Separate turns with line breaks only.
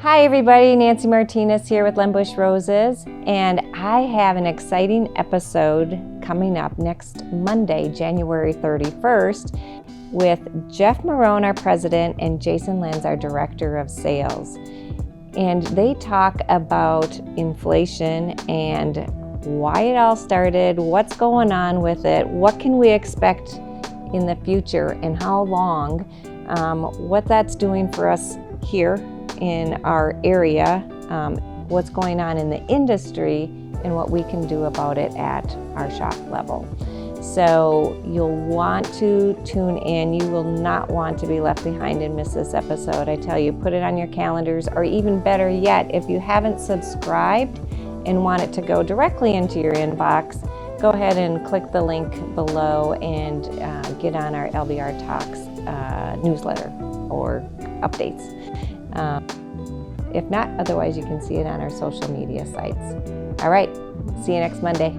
Hi everybody, Nancy Martinez here with LenBuschRoses, and I have an exciting episode coming up next Monday, January 31st, with Jeff Marone, our president, and Jason Lenz, our director of sales. And they talk about inflation and why it all started, what's going on with it, what can we expect in the future, and how long, what that's doing for us here in our area, what's going on in the industry, and what we can do about it at our shop level. So you'll want to tune in. You will not want to be left behind and miss this episode. I tell you, put it on your calendars, or even better yet, if you haven't subscribed and want it to go directly into your inbox, go ahead and click the link below and get on our LBR Talks newsletter or updates. If not, otherwise you can see it on our social media sites. All right, see you next Monday.